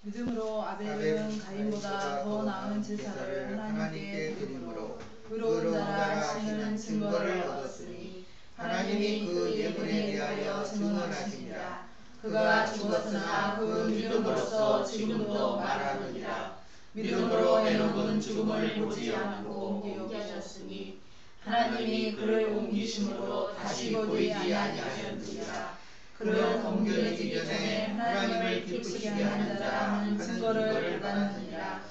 믿음으로 아벨은 가인보다 더 나은 제사를 하나님께 드림으로 의로운 자라 하시는 증거를 얻었으니 하나님이 그 예물에 대하여 증언하시니라. 그가 죽었으나 그 믿음으로써 지금도 말하느니라. 믿음으로 에녹은 죽음을 보지 않고 옮기셨으니 하나님이 그를 옮기심으로 다시 보이지 아니하셨느니라. 그를 옮기기 전에 하나님을 기쁘시게 하는 자라는 증거를 받았느니라.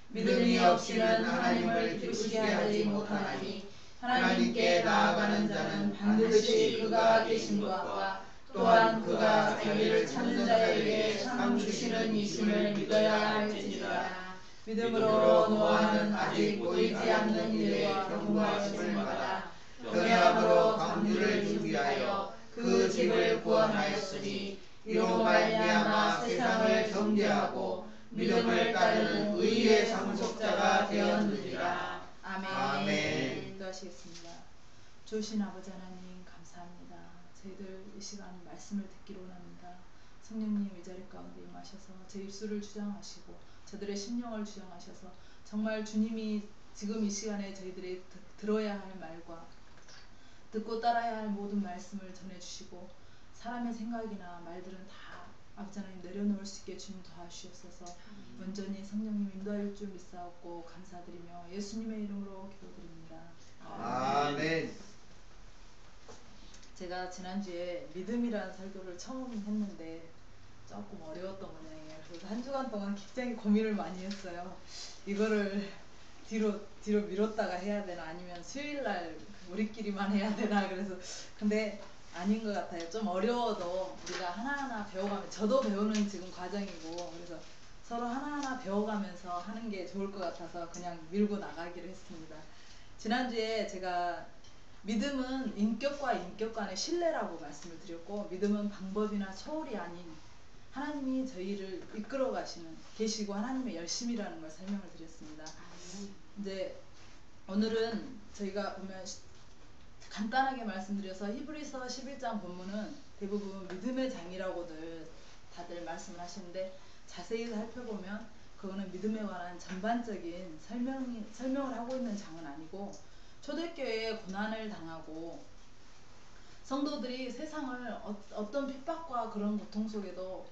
믿음이 없이는 하나님을 기쁘시게 하지 못하나니 하나님께 나아가는 자는 반드시 그가 계신 것과 또한 그가 자기를 찾는 자에게 상 주시는 이심을 믿어야 할지니라. 믿음으로 노아는 아직 보이지 않는 일과 경고하심을 받아 경외함으로 방주를 준비하여 그 집을 구원하였으니 이로 말미암아 세상을 정죄하고 믿음을 따르는 의의 상속자가 되었느니라. 아멘. 기도하시겠습니다. 좋으신 아버지 하나님 감사합니다. 저희들 이 시간 말씀을 듣기로 원합니다. 성령님 이 자리 가운데 임하셔서 제 입술을 주장하시고 저들의 심령을 주장하셔서 정말 주님이 지금 이 시간에 저희들이 들어야 할 말과 듣고 따라야 할 모든 말씀을 전해주시고 사람의 생각이나 말들은 다 아버지 하나님 내려놓을 수 있게 주님 도와주시옵소서. 온전히 성령님 인도할 줄 믿사옵고 감사드리며 예수님의 이름으로 기도드립니다. 아멘. 제가 지난주에 믿음이라는 설교를 처음 했는데 조금 어려웠던 모양이에요. 그래서 한 주간 동안 굉장히 고민을 많이 했어요. 이거를 뒤로 미뤘다가 해야 되나 아니면 수요일날 우리끼리만 해야 되나. 그래서 근데 아닌 것 같아요. 좀 어려워도 우리가 하나하나 배워가면 저도 배우는 지금 과정이고 그래서 서로 하나하나 배워가면서 하는 게 좋을 것 같아서 그냥 밀고 나가기로 했습니다. 지난주에 제가 믿음은 인격과 인격 간의 신뢰라고 말씀을 드렸고 믿음은 방법이나 소홀이 아닌 하나님이 저희를 이끌어 가시는 계시고 하나님의 열심이라는 걸 설명을 드렸습니다. 이제 오늘은 저희가 보면 간단하게 말씀드려서 히브리서 11장 본문은 대부분 믿음의 장이라고들 다들 말씀을 하시는데 자세히 살펴보면 그거는 믿음에 관한 전반적인 설명을 하고 있는 장은 아니고 초대교회에 고난을 당하고 성도들이 세상을 어떤 핍박과 그런 고통 속에도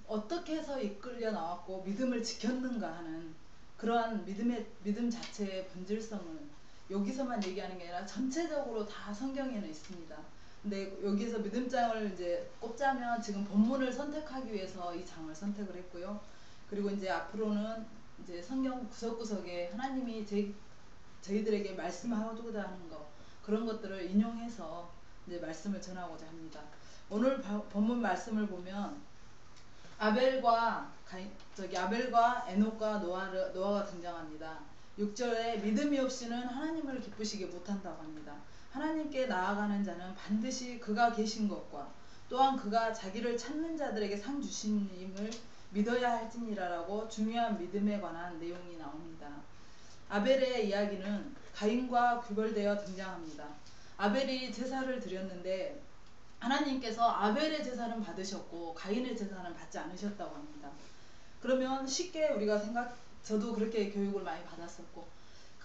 어떻게 해서 이끌려 나왔고 믿음을 지켰는가 하는 그러한 믿음 자체의 본질성을 여기서만 얘기하는 게 아니라 전체적으로 다 성경에는 있습니다. 근데 여기서 믿음장을 이제 꼽자면 지금 본문을 선택하기 위해서 이 장을 선택을 했고요. 그리고 이제 앞으로는 이제 성경 구석구석에 하나님이 저희들에게 말씀하고자 하는 것 그런 것들을 인용해서 이제 말씀을 전하고자 합니다. 오늘 본문 말씀을 보면 아벨과 에녹과 노아가 등장합니다. 6절에 믿음이 없이는 하나님을 기쁘시게 못한다고 합니다. 하나님께 나아가는 자는 반드시 그가 계신 것과 또한 그가 자기를 찾는 자들에게 상 주심을 믿어야 할지니라라고 중요한 믿음에 관한 내용이 나옵니다. 아벨의 이야기는 가인과 구별되어 등장합니다. 아벨이 제사를 드렸는데 하나님께서 아벨의 제사는 받으셨고 가인의 제사는 받지 않으셨다고 합니다. 그러면 쉽게 우리가 저도 그렇게 교육을 많이 받았었고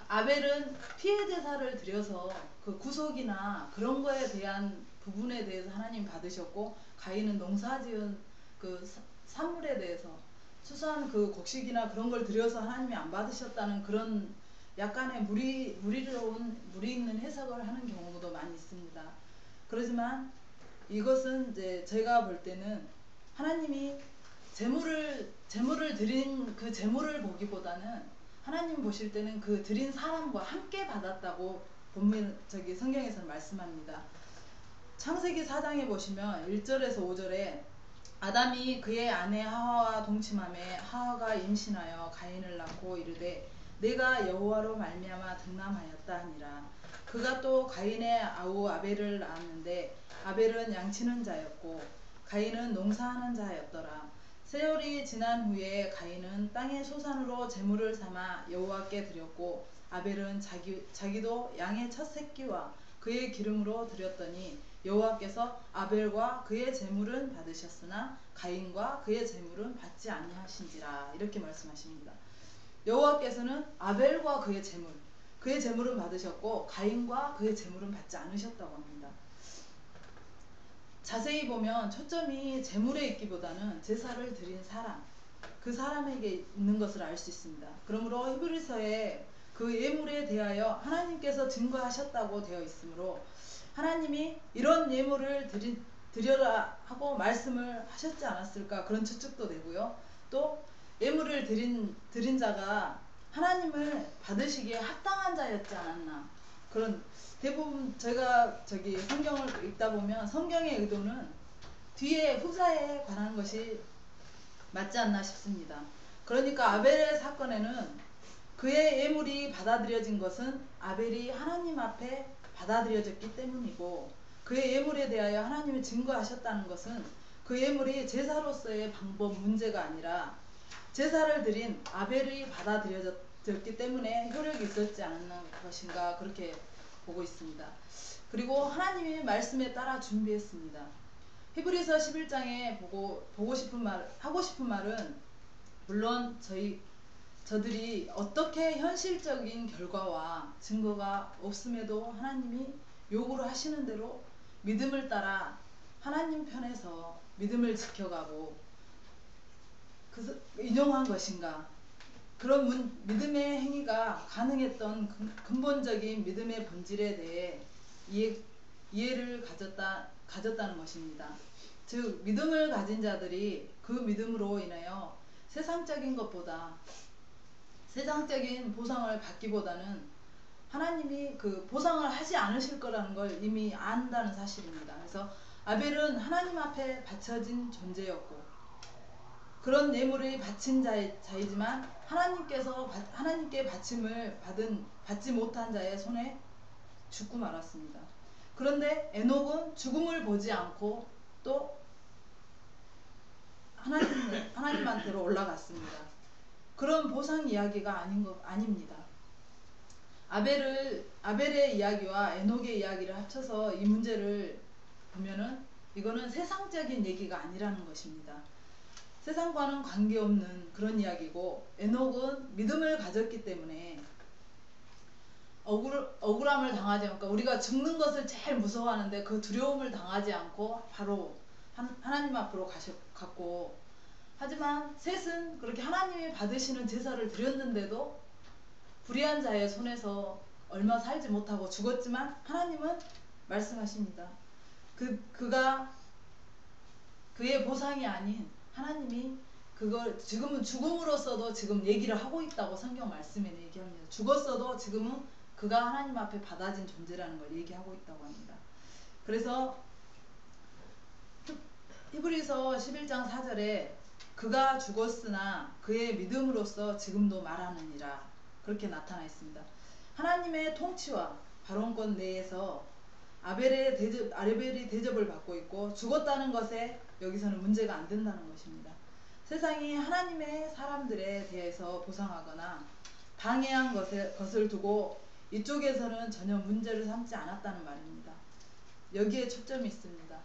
아벨은 피해 제사를 드려서 그 구속이나 그런 거에 대한 부분에 대해서 하나님 받으셨고 가인은 농사지은 그 산물에 대해서 수수한 그 곡식이나 그런 걸 드려서 하나님이 안 받으셨다는 그런 약간의 무리 있는 해석을 하는 경우도 많이 있습니다. 그렇지만 이것은 이제 제가 볼 때는 하나님이 제물을 드린 그 제물을 보기보다는 하나님 보실 때는 그 드린 사람과 함께 받았다고 본문 성경에서는 말씀합니다. 창세기 4장에 보시면 1절에서 5절에 아담이 그의 아내 하와와 동침하매 하와가 임신하여 가인을 낳고 이르되 내가 여호와로 말미암아 등남하였다 하니라. 그가 또 가인의 아우 아벨을 낳았는데 아벨은 양치는 자였고 가인은 농사하는 자였더라. 세월이 지난 후에 가인은 땅의 소산으로 제물을 삼아 여호와께 드렸고 아벨은 자기도 양의 첫 새끼와 그의 기름으로 드렸더니 여호와께서 아벨과 그의 제물은 받으셨으나 가인과 그의 제물은 받지 아니하신지라 이렇게 말씀하십니다. 여호와께서는 아벨과 그의 제물은 받으셨고 가인과 그의 제물은 받지 않으셨다고 합니다. 자세히 보면 초점이 제물에 있기보다는 제사를 드린 사람, 그 사람에게 있는 것을 알 수 있습니다. 그러므로 히브리서에 그 예물에 대하여 하나님께서 증거하셨다고 되어 있으므로 하나님이 이런 예물을 드려라 하고 말씀을 하셨지 않았을까 그런 추측도 되고요. 또 예물을 드린 자가 하나님을 받으시기에 합당한 자였지 않았나 그런 대부분 제가 성경을 읽다 보면 성경의 의도는 뒤에 후사에 관한 것이 맞지 않나 싶습니다. 그러니까 아벨의 사건에는 그의 예물이 받아들여진 것은 아벨이 하나님 앞에 받아들여졌기 때문이고 그의 예물에 대하여 하나님이 증거하셨다는 것은 그 예물이 제사로서의 방법 문제가 아니라 제사를 드린 아벨이 받아들여졌기 때문에 효력이 있었지 않는 것인가 그렇게 보고 있습니다. 그리고 하나님의 말씀에 따라 준비했습니다. 히브리서 11장에 하고 싶은 말은 물론 저들이 어떻게 현실적인 결과와 증거가 없음에도 하나님이 요구를 하시는 대로 믿음을 따라 하나님 편에서 믿음을 지켜가고 인용한 것인가 그런 믿음의 행위가 가능했던 근본적인 믿음의 본질에 대해 이해를 가졌다는 것입니다. 즉 믿음을 가진 자들이 그 믿음으로 인하여 세상적인 보상을 받기보다는 하나님이 그 보상을 하지 않으실 거라는 걸 이미 안다는 사실입니다. 그래서 아벨은 하나님 앞에 바쳐진 존재였고 그런 예물을 바친 자이지만 하나님께 바침을 받지 못한 자의 손에 죽고 말았습니다. 그런데 에녹은 죽음을 보지 않고 또 하나님한테로 올라갔습니다. 그런 보상 이야기가 아닙니다. 아벨의 이야기와 에녹의 이야기를 합쳐서 이 문제를 보면은 이거는 세상적인 얘기가 아니라는 것입니다. 세상과는 관계없는 그런 이야기고 에녹은 믿음을 가졌기 때문에 억울함을 당하지 않고 우리가 죽는 것을 제일 무서워하는데 그 두려움을 당하지 않고 바로 하나님 앞으로 갔고 하지만 셋은 그렇게 하나님이 받으시는 제사를 드렸는데도 불의한 자의 손에서 얼마 살지 못하고 죽었지만 하나님은 말씀하십니다. 그의 보상이 아닌 하나님이 그걸 지금은 죽음으로써도 지금 얘기를 하고 있다고 성경 말씀에 얘기합니다. 죽었어도 지금은 그가 하나님 앞에 받아진 존재라는 걸 얘기하고 있다고 합니다. 그래서 히브리서 11장 4절에 그가 죽었으나 그의 믿음으로써 지금도 말하느니라 그렇게 나타나 있습니다. 하나님의 통치와 발언권 내에서 아벨이 대접을 받고 있고 죽었다는 것에 여기서는 문제가 안 된다는 것입니다. 세상이 하나님의 사람들에 대해서 보상하거나 방해한 것을 두고 이쪽에서는 전혀 문제를 삼지 않았다는 말입니다. 여기에 초점이 있습니다.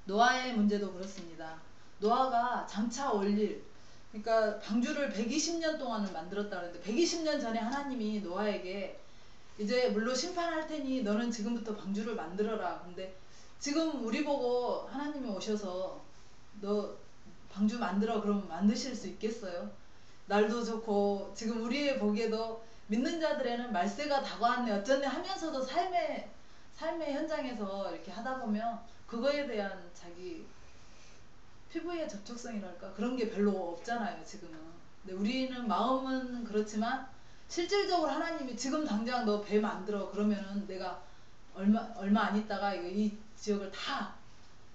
노아의 문제도 그렇습니다. 노아가 장차 올릴 그러니까 방주를 120년 동안을 만들었다 그랬는데 120년 전에 하나님이 노아에게 이제 물로 심판할 테니 너는 지금부터 방주를 만들어라. 근데 지금 우리 보고 하나님이 오셔서 너 방주 만들어 그러면 만드실 수 있겠어요? 날도 좋고 지금 우리 보기에도 믿는 자들에는 말세가 다가왔네 어쩌네 하면서도 삶의 현장에서 이렇게 하다 보면 그거에 대한 자기 피부의 접촉성이랄까 그런 게 별로 없잖아요 지금은. 근데 우리는 마음은 그렇지만 실질적으로 하나님이 지금 당장 너 배 만들어 그러면은 내가 얼마 안 있다가 이 지역을 다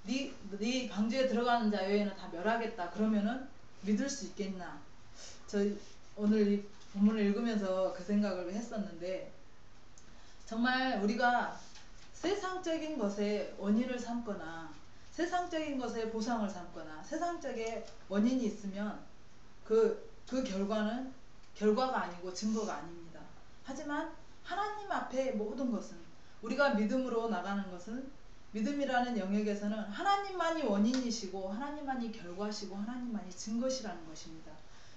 네 방주에 들어가는 자여에는 다 멸하겠다 그러면은 믿을 수 있겠나. 저 오늘 이 본문을 읽으면서 그 생각을 했었는데 정말 우리가 세상적인 것에 원인을 삼거나 세상적인 것에 보상을 삼거나 세상적인 원인이 있으면 그 결과는 결과가 아니고 증거가 아닙니다. 하지만 하나님 앞에 모든 것은 우리가 믿음으로 나가는 것은 믿음이라는 영역에서는 하나님만이 원인이시고 하나님만이 결과시고 하나님만이 증거시라는 것입니다.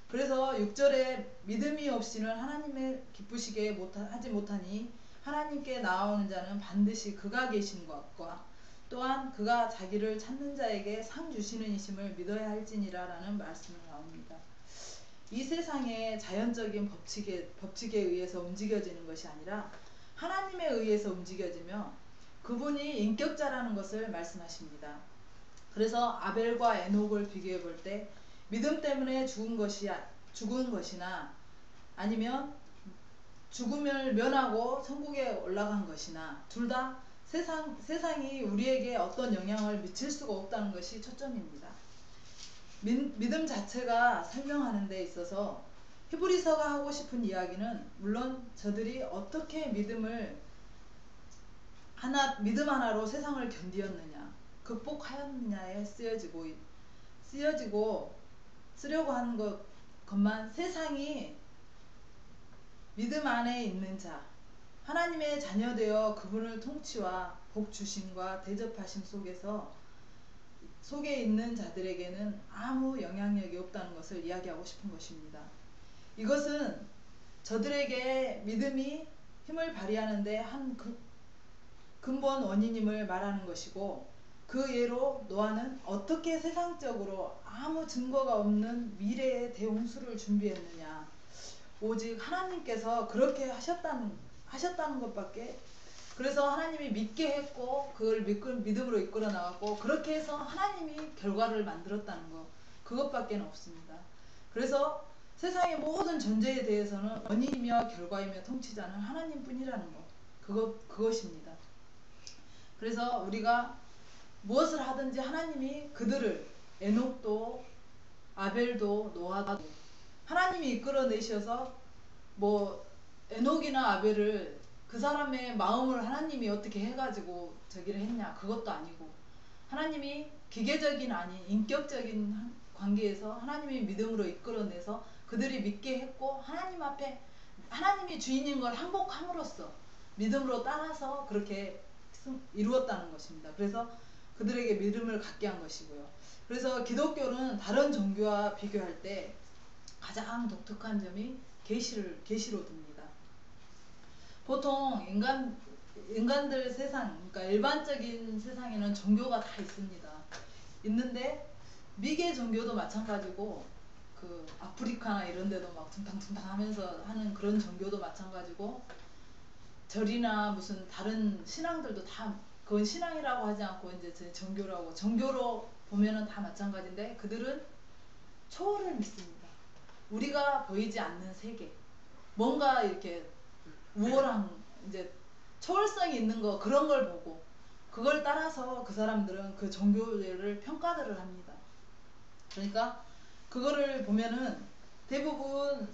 그래서 6절에 믿음이 없이는 하나님을 기쁘시게 하지 못하니 하나님께 나아오는 자는 반드시 그가 계신 것과 또한 그가 자기를 찾는 자에게 상 주시는 이심을 믿어야 할지니라 라는 말씀이 나옵니다. 이 세상의 자연적인 법칙에 의해서 움직여지는 것이 아니라 하나님에 의해서 움직여지며 그분이 인격자라는 것을 말씀하십니다. 그래서 아벨과 에녹을 비교해 볼 때 믿음 때문에 죽은 것이나 아니면 죽음을 면하고 천국에 올라간 것이나 둘 다 세상이 우리에게 어떤 영향을 미칠 수가 없다는 것이 초점입니다. 믿음 자체가 설명하는 데 있어서 히브리서가 하고 싶은 이야기는 물론 저들이 어떻게 믿음 하나로 세상을 견디었느냐 극복하였느냐에 쓰려고 하는 것만 세상이 믿음 안에 있는 자 하나님의 자녀되어 그분을 통치와 복 주심과 대접하심 속에 있는 자들에게는 아무 영향력이 없다는 것을 이야기하고 싶은 것입니다. 이것은 저들에게 믿음이 힘을 발휘하는데 한 근본 원인임을 말하는 것이고 그 예로 노아는 어떻게 세상적으로 아무 증거가 없는 미래의 대홍수를 준비했느냐 오직 하나님께서 그렇게 하셨다는 것밖에 그래서 하나님이 믿게 했고 그걸 믿음으로 이끌어 나갔고 그렇게 해서 하나님이 결과를 만들었다는 것 그것밖에 없습니다. 그래서 세상의 모든 존재에 대해서는 원인이며 결과이며 통치자는 하나님뿐이라는 것 그것입니다. 그래서 우리가 무엇을 하든지 하나님이 그들을 에녹도 아벨도 노아도 하나님이 이끌어내셔서 에녹이나 아벨을 그 사람의 마음을 하나님이 어떻게 해가지고 저기를 했냐 그것도 아니고 하나님이 기계적인 아닌 인격적인 관계에서 하나님이 믿음으로 이끌어내서 그들이 믿게 했고 하나님 앞에 하나님이 주인인 걸 항복함으로써 믿음으로 따라서 그렇게 이루었다는 것입니다. 그래서 그들에게 믿음을 갖게 한 것이고요. 그래서 기독교는 다른 종교와 비교할 때 가장 독특한 점이 계시로 듭니다. 보통 인간들 세상, 그러니까 일반적인 세상에는 종교가 다 있습니다. 있는데 미개 종교도 마찬가지고 그 아프리카나 이런 데도 막 퉁탕퉁탕 하면서 하는 그런 종교도 마찬가지고 절이나 무슨 다른 신앙들도 다 그건 신앙이라고 하지 않고 이제 종교로 보면은 다 마찬가지인데 그들은 초월을 믿습니다. 우리가 보이지 않는 세계 뭔가 이렇게 우월한 이제 초월성이 있는 거 그런 걸 보고 그걸 따라서 그 사람들은 그 종교를 평가들을 합니다. 그러니까 그거를 보면은 대부분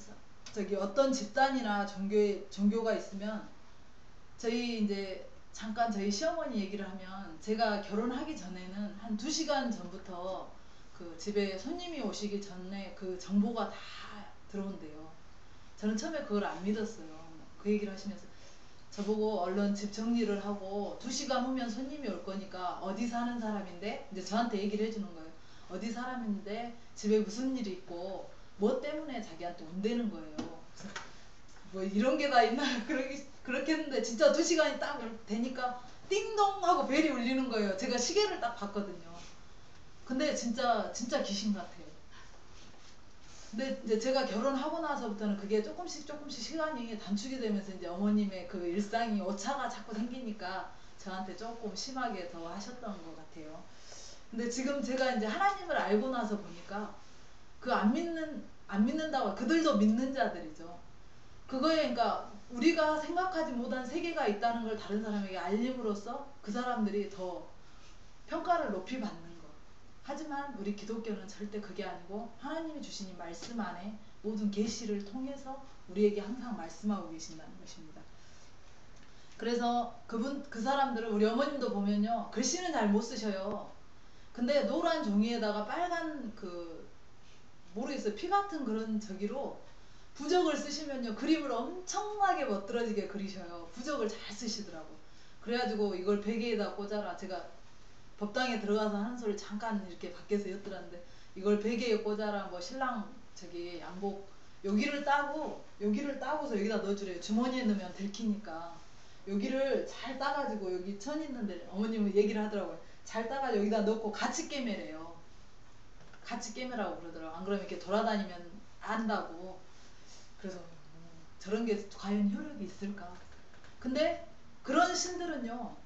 어떤 집단이나 종교가 있으면 저희 이제 잠깐 저희 시어머니 얘기를 하면 제가 결혼하기 전에는 한 2시간 전부터 그 집에 손님이 오시기 전에 그 정보가 다 들어온대요. 저는 처음에 그걸 안 믿었어요. 그 얘기를 하시면서 저보고 얼른 집 정리를 하고 2시간 후면 손님이 올 거니까 어디 사는 사람인데 이제 저한테 얘기를 해주는 거예요. 어디 사람인데 집에 무슨 일이 있고 뭐 때문에 자기한테 온다는 거예요. 그래서 뭐 이런 게 다 있나 그렇게 했는데 진짜 2시간이 딱 되니까 띵동 하고 벨이 울리는 거예요. 제가 시계를 딱 봤거든요. 근데 진짜 귀신 같아요. 근데 이제 제가 결혼하고 나서부터는 그게 조금씩 시간이 단축이 되면서 이제 어머님의 그 일상이 오차가 자꾸 생기니까 저한테 조금 심하게 더 하셨던 것 같아요. 근데 지금 제가 이제 하나님을 알고 나서 보니까 그 안 믿는다고 그들도 믿는 자들이죠. 그거에 그러니까 우리가 생각하지 못한 세계가 있다는 걸 다른 사람에게 알림으로써 그 사람들이 더 평가를 높이 받는 것. 하지만 우리 기독교는 절대 그게 아니고 하나님이 주신 이 말씀 안에 모든 계시를 통해서 우리에게 항상 말씀하고 계신다는 것입니다. 그래서 그 사람들은 우리 어머님도 보면요 글씨는 잘 못 쓰셔요. 근데 노란 종이에다가 빨간 모르겠어요 피 같은 그런 저기로 부적을 쓰시면요 그림을 엄청나게 멋들어지게 그리셔요. 부적을 잘 쓰시더라고. 그래가지고 이걸 베개에다 꽂아라. 제가 법당에 들어가서 한 소리 잠깐 이렇게 밖에서 엿들었는데, 이걸 베개에 꽂아라. 뭐 신랑 저기 양복 여기를 따고서 여기다 넣어주래요. 주머니에 넣으면 들키니까. 여기를 잘 따가지고, 여기 천 있는데 어머님은 얘기를 하더라고요. 잘 따가 여기다 넣고 같이 깨매래요. 같이 깨매라고 그러더라고요. 안 그러면 이렇게 돌아다니면 안다고. 그래서 저런 게 과연 효력이 있을까? 근데 그런 신들은요,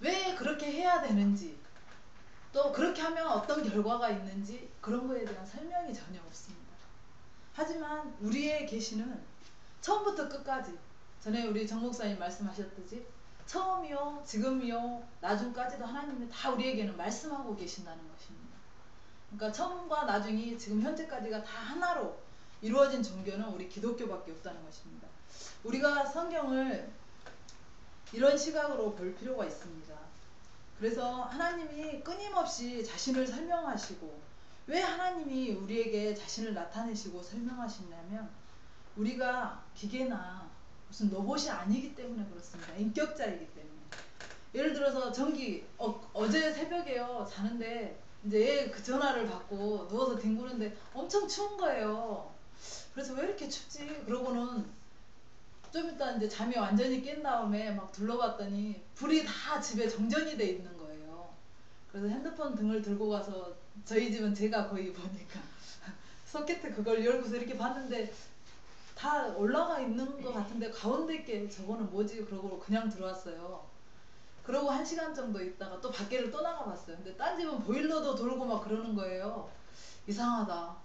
왜 그렇게 해야 되는지, 또 그렇게 하면 어떤 결과가 있는지 그런 거에 대한 설명이 전혀 없습니다. 하지만 우리의 계시는 처음부터 끝까지, 전에 우리 정 목사님 말씀하셨듯이 처음이요, 지금이요, 나중까지도 하나님이 다 우리에게는 말씀하고 계신다는 것입니다. 그러니까 처음과 나중이 지금 현재까지가 다 하나로 이루어진 종교는 우리 기독교밖에 없다는 것입니다. 우리가 성경을 이런 시각으로 볼 필요가 있습니다. 그래서 하나님이 끊임없이 자신을 설명하시고, 왜 하나님이 우리에게 자신을 나타내시고 설명하시냐면, 우리가 기계나 무슨 로봇이 아니기 때문에 그렇습니다. 인격자이기 때문에. 예를 들어서 전기 어제 새벽에요, 자는데 이제 그 전화를 받고 누워서 뒹구는데 엄청 추운 거예요. 그래서 왜 이렇게 춥지? 그러고는 좀 이따 이제 잠이 완전히 깬 다음에 막 둘러봤더니 불이 다 집에 정전이 돼 있는 거예요. 그래서 핸드폰 등을 들고 가서, 저희 집은 제가 거의 보니까 소켓 그걸 열고서 이렇게 봤는데 다 올라가 있는 것 같은데, 가운데 게 저거는 뭐지? 그러고 그냥 들어왔어요. 그러고 1시간 정도 있다가 또 밖에를 또 나가봤어요. 근데 딴 집은 보일러도 돌고 막 그러는 거예요. 이상하다.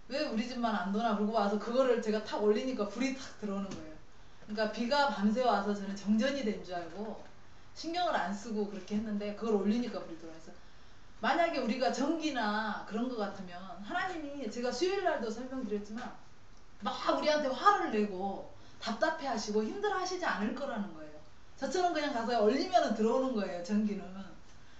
왜 우리 집만 안 도나? 그러고 와서 그거를 제가 탁 올리니까 불이 탁 들어오는 거예요. 그러니까 비가 밤새 와서 저는 정전이 된 줄 알고 신경을 안 쓰고 그렇게 했는데, 그걸 올리니까 불이 들어와서, 만약에 우리가 전기나 그런 거 같으면 하나님이, 제가 수요일 날도 설명드렸지만, 막 우리한테 화를 내고 답답해 하시고 힘들어 하시지 않을 거라는 거예요. 저처럼 그냥 가서 올리면 들어오는 거예요, 전기는.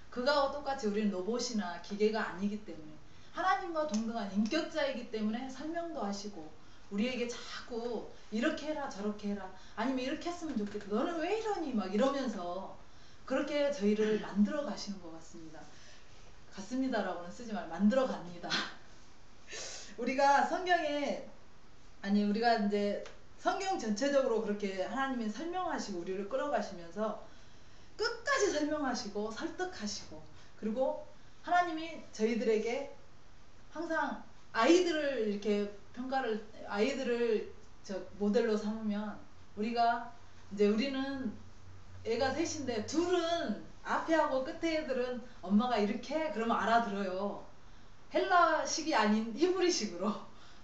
그거하고 똑같이 우리는 로봇이나 기계가 아니기 때문에, 하나님과 동등한 인격자이기 때문에 설명도 하시고, 우리에게 자꾸 이렇게 해라 저렇게 해라, 아니면 이렇게 했으면 좋겠다, 너는 왜 이러니, 막 이러면서 그렇게 저희를 만들어 가시는 것 같습니다. 같습니다라고는 쓰지 말고 만들어 갑니다. 우리가 성경에, 아니 우리가 이제 성경 전체적으로 그렇게 하나님이 설명하시고 우리를 끌어가시면서 끝까지 설명하시고 설득하시고, 그리고 하나님이 저희들에게 항상 아이들을 이렇게 아이들을 저 모델로 삼으면, 우리가 이제 우리는 애가 셋인데 둘은 앞에 하고 끝에 애들은 엄마가 이렇게 해 그러면 알아들어요. 헬라식이 아닌 히브리식으로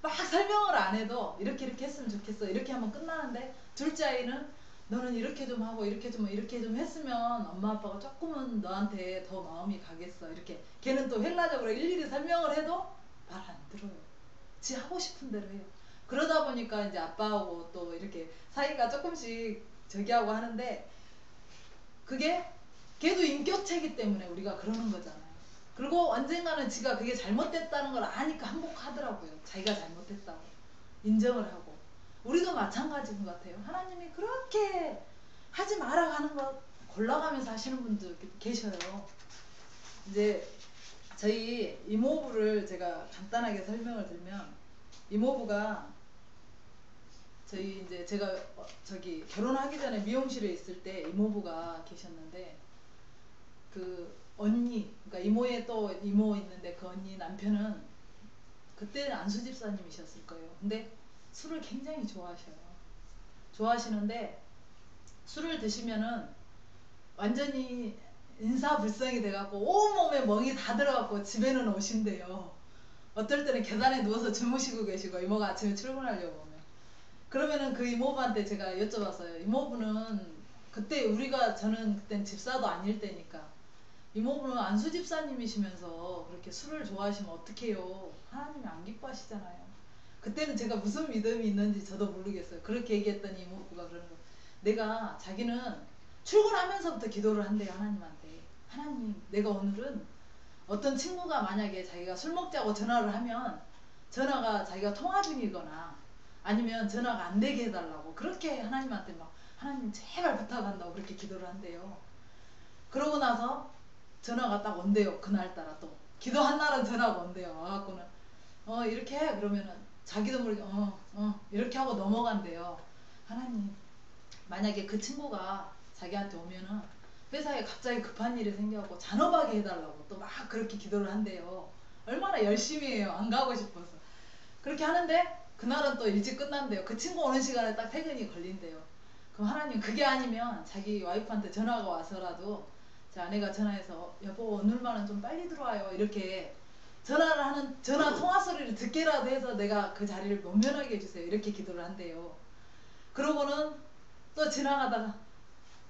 막 설명을 안 해도 이렇게 이렇게 했으면 좋겠어 이렇게 하면 끝나는데, 둘째 아이는 너는 이렇게 좀 하고 이렇게 좀 했으면 엄마 아빠가 조금은 너한테 더 마음이 가겠어, 이렇게. 걔는 또 헬라적으로 일일이 설명을 해도 말 안 들어요. 지 하고 싶은 대로 해요. 그러다 보니까 이제 아빠하고 또 이렇게 사이가 조금씩 저기 하고 하는데, 그게 걔도 인격체이기 때문에 우리가 그러는 거잖아요. 그리고 언젠가는 지가 그게 잘못됐다는 걸 아니까 항복하더라고요. 자기가 잘못했다고 인정을 하고. 우리도 마찬가지인 것 같아요. 하나님이 그렇게 하지 마라 하는 거 골라가면서 하시는 분도 계셔요. 이제 저희 이모부를 제가 간단하게 설명을 드리면, 이모부가 저희 이제 제가 저기 결혼하기 전에 미용실에 있을 때 이모부가 계셨는데, 그 언니, 그러니까 이모의 또 이모 있는데 그 언니 남편은 그때는 안수 집사님이셨을 거예요. 근데 술을 굉장히 좋아하시는데 술을 드시면은 완전히 인사불성이 돼갖고 온몸에 멍이 다 들어갖고 집에는 오신대요. 어떨 때는 계단에 누워서 주무시고 계시고, 이모가 아침에 출근하려고 오면. 그러면은 그 이모부한테 제가 여쭤봤어요. 이모부는 그때 저는 그땐 집사도 아닐 때니까, 이모부는 안수 집사님이시면서 그렇게 술을 좋아하시면 어떡해요? 하나님이 안 기뻐하시잖아요. 그때는 제가 무슨 믿음이 있는지 저도 모르겠어요. 그렇게 얘기했더니 이모부가 그러는 거예요. 자기는 출근하면서부터 기도를 한대요, 하나님한테. 하나님, 내가 오늘은 어떤 친구가 만약에 자기가 술 먹자고 전화를 하면, 전화가 자기가 통화 중이거나 아니면 전화가 안 되게 해달라고 그렇게 하나님한테 막 하나님 제발 부탁한다고 그렇게 기도를 한대요. 그러고 나서 전화가 딱 온대요. 그날따라 또 기도한 날은 전화가 온대요. 와갖고는 이렇게 해. 그러면은 자기도 모르게 이렇게 하고 넘어간대요. 하나님, 만약에 그 친구가 자기한테 오면은 회사에 갑자기 급한 일이 생겨갖고 잔업하게 해달라고 또 막 그렇게 기도를 한대요. 얼마나 열심히 해요. 안 가고 싶어서. 그렇게 하는데 그날은 또 일찍 끝난대요. 그 친구 오는 시간에 딱 퇴근이 걸린대요. 그럼 하나님, 그게 아니면 자기 와이프한테 전화가 와서라도 제 아내가 전화해서 여보 오늘만은 좀 빨리 들어와요 이렇게 전화를 하는 전화 통화 소리를 듣게라도 해서 내가 그 자리를 면면하게 해주세요 이렇게 기도를 한대요. 그러고는 또 지나가다가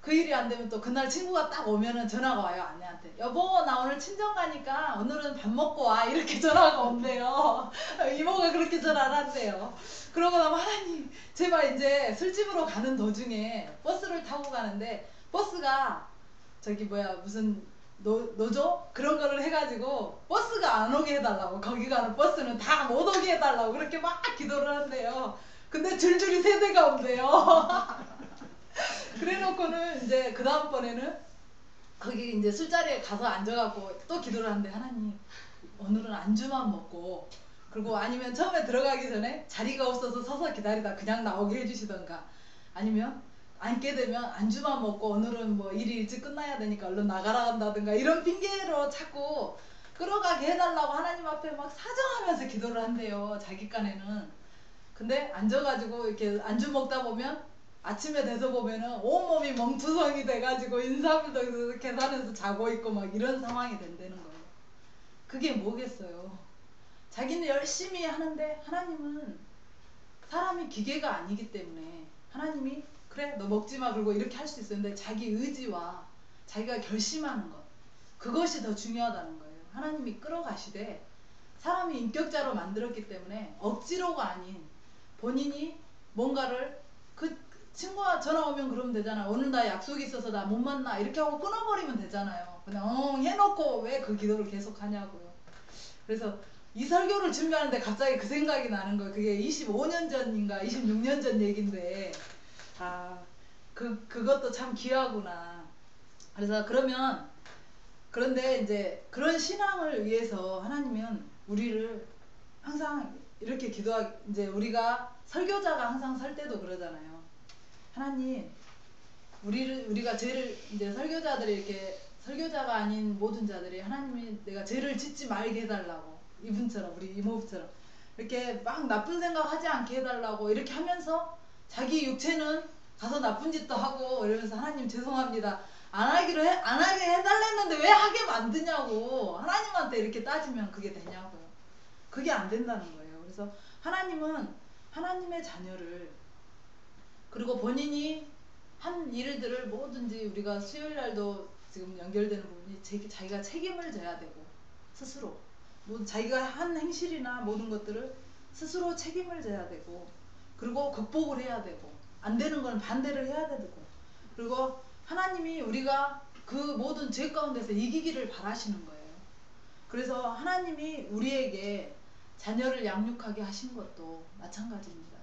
그 일이 안 되면 또 그날 친구가 딱 오면은 전화가 와요. 아내한테 여보 나 오늘 친정 가니까 오늘은 밥 먹고 와 이렇게 전화가 온대요. 이모가 그렇게 전화를 한대요. 그러고 나면 하나님 제발 이제 술집으로 가는 도중에 버스를 타고 가는데 버스가 저기 뭐야 무슨 노조 그런 거를 해가지고 버스가 안 오게 해달라고 거기 가는 버스는 다 못 오게 해달라고 그렇게 막 기도를 한대요. 근데 줄줄이 세대가 온대요. 그래 놓고는 이제 그 다음번에는 거기 이제 술자리에 가서 앉아갖고 또 기도를 하는데 하나님 오늘은 안주만 먹고 그리고 아니면 처음에 들어가기 전에 자리가 없어서 서서 기다리다 그냥 나오게 해주시던가 아니면 앉게 되면 안주만 먹고 오늘은 뭐 일이 일찍 끝나야 되니까 얼른 나가라 한다든가 이런 핑계로 자꾸 끌어가게 해달라고 하나님 앞에 막 사정하면서 기도를 한대요. 자기 깐에는. 근데 앉아가지고 이렇게 안주 먹다 보면 아침에 돼서 보면은 온몸이 멍투성이 돼가지고 인사불도 계산해서 자고 있고 막 이런 상황이 된다는 거예요. 그게 뭐겠어요. 자기는 열심히 하는데 하나님은 사람이 기계가 아니기 때문에 하나님이 그래 너 먹지마 그러고 이렇게 할 수 있었는데 자기 의지와 자기가 결심하는 것 그것이 더 중요하다는 거예요. 하나님이 끌어가시되 사람이 인격자로 만들었기 때문에 억지로가 아닌 본인이 뭔가를 그 친구가 전화 오면 그러면 되잖아. 오늘 나 약속이 있어서 나 못 만나 이렇게 하고 끊어버리면 되잖아요. 그냥 해놓고 왜 그 기도를 계속 하냐고요. 그래서 이 설교를 준비하는데 갑자기 그 생각이 나는 거예요. 그게 25년 전인가 26년 전 얘긴데 그것도 참 귀하구나. 그래서 그런데 이제 그런 신앙을 위해서 하나님은 우리를 항상 이렇게 이제 우리가 설교자가 항상 설 때도 그러잖아요. 하나님 우리가 죄를 이제 설교자들이 이렇게 설교자가 아닌 모든 자들이 하나님이 내가 죄를 짓지 말게 해달라고 이분처럼 우리 이모부처럼 이렇게 막 나쁜 생각 하지 않게 해달라고 이렇게 하면서 자기 육체는 가서 나쁜 짓도 하고 이러면서 하나님 죄송합니다 안 하게 해달랬는데 왜 하게 만드냐고 하나님한테 이렇게 따지면 그게 되냐고요. 그게 안 된다는 거예요. 그래서 하나님은 하나님의 자녀를 그리고 본인이 한 일들을 뭐든지 우리가 수요일날도 지금 연결되는 부분이 자기가 책임을 져야 되고 스스로 뭐 자기가 한 행실이나 모든 것들을 스스로 책임을 져야 되고 그리고 극복을 해야 되고 안 되는 건 반대를 해야 되고 그리고 하나님이 우리가 그 모든 죄 가운데서 이기기를 바라시는 거예요. 그래서 하나님이 우리에게 자녀를 양육하게 하신 것도 마찬가지입니다.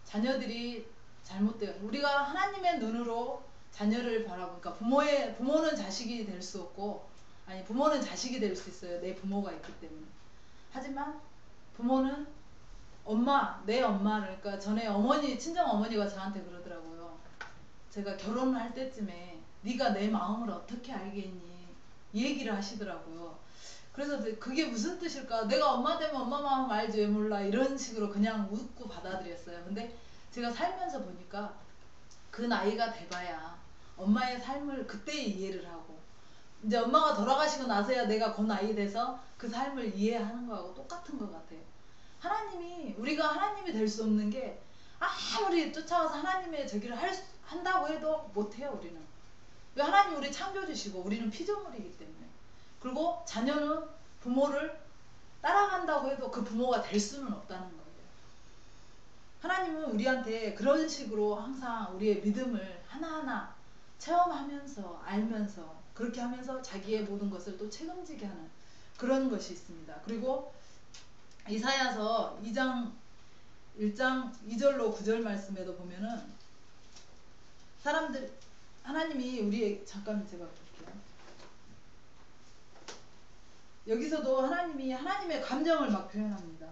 자녀들이 잘못돼요. 우리가 하나님의 눈으로 자녀를 바라보니까 부모는 자식이 될 수 없고 아니 부모는 자식이 될 수 있어요. 내 부모가 있기 때문에. 하지만 부모는 내 엄마를 그러니까 전에 친정 어머니가 저한테 그러더라고요. 제가 결혼할 때쯤에 네가 내 마음을 어떻게 알겠니? 이 얘기를 하시더라고요. 그래서 그게 무슨 뜻일까? 내가 엄마 되면 엄마 마음 알지 왜 몰라? 이런 식으로 그냥 웃고 받아들였어요. 근데 제가 살면서 보니까 그 나이가 돼봐야 엄마의 삶을 그때 이해를 하고 이제 엄마가 돌아가시고 나서야 내가 그 나이 돼서 그 삶을 이해하는 거하고 똑같은 것 같아요. 우리가 하나님이 될 수 없는 게 아무리 쫓아와서 하나님의 저기를 한다고 해도 못해요. 우리는 왜 하나님 우리 창조주시고 우리는 피조물이기 때문에 그리고 자녀는 부모를 따라간다고 해도 그 부모가 될 수는 없다는 거예요. 하나님은 우리한테 그런 식으로 항상 우리의 믿음을 하나하나 체험하면서 알면서 그렇게 하면서 자기의 모든 것을 또 책임지게 하는 그런 것이 있습니다. 그리고 이사야서 2장 1장 2절로 9절 말씀에도 보면은 사람들 하나님이 우리의 잠깐 제가 볼게요. 여기서도 하나님이 하나님의 감정을 막 표현합니다.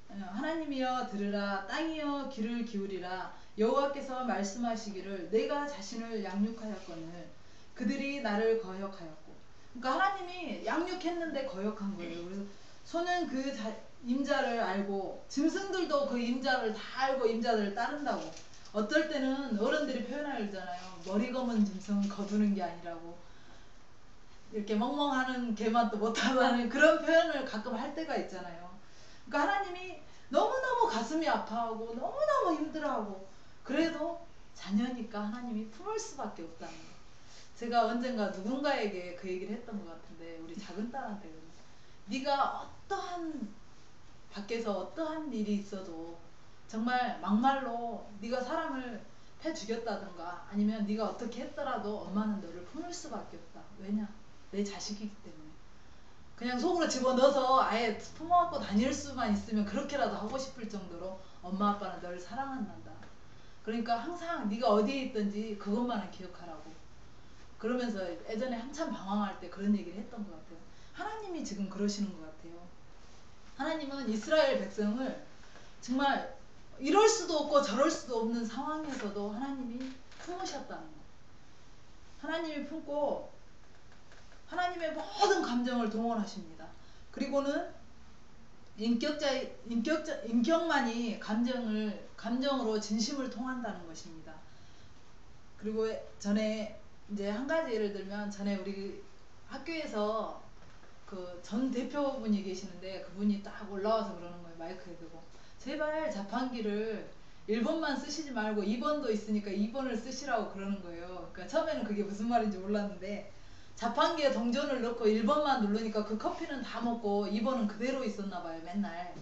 하나님이여 들으라 땅이여 귀를 기울이라 여호와께서 말씀하시기를 내가 자신을 양육하였거늘 그들이 나를 거역하였고. 그러니까 하나님이 양육했는데 거역한 거예요. 그래서 소는 그 임자를 알고 짐승들도 그 임자를 다 알고 임자들을 따른다고. 어떨 때는 어른들이 표현하잖아요. 머리 검은 짐승은 거두는 게 아니라고. 이렇게 멍멍하는 개만 또 못하는 그런 표현을 가끔 할 때가 있잖아요. 그러니까 하나님이 너무너무 가슴이 아파하고 너무너무 힘들어하고 그래도 자녀니까 하나님이 품을 수밖에 없다는 거. 제가 언젠가 누군가에게 그 얘기를 했던 것 같은데 우리 작은 딸한테 네가 밖에서 어떠한 일이 있어도 정말 막말로 네가 사람을 패 죽였다든가 아니면 네가 어떻게 했더라도 엄마는 너를 품을 수밖에 없다. 왜냐? 내 자식이기 때문에. 그냥 속으로 집어넣어서 아예 품어갖고 다닐 수만 있으면 그렇게라도 하고 싶을 정도로 엄마 아빠는 너를 사랑한단다. 그러니까 항상 네가 어디에 있든지 그것만은 기억하라고. 그러면서 예전에 한참 방황할 때 그런 얘기를 했던 것 같아요. 하나님이 지금 그러시는 것 같아요. 하나님은 이스라엘 백성을 정말 이럴 수도 없고 저럴 수도 없는 상황에서도 하나님이 품으셨다는 거. 하나님이 품고 하나님의 모든 감정을 동원하십니다. 그리고는 인격만이 감정으로 진심을 통한다는 것입니다. 그리고 전에 이제 한 가지 예를 들면 전에 우리 학교에서 그 전 대표분이 계시는데 그분이 딱 올라와서 그러는 거예요. 마이크에 대고 제발 자판기를 1번만 쓰시지 말고 2번도 있으니까 2번을 쓰시라고 그러는 거예요. 그러니까 처음에는 그게 무슨 말인지 몰랐는데 자판기에 동전을 넣고 1번만 누르니까 그 커피는 다 먹고 2번은 그대로 있었나 봐요. 맨날.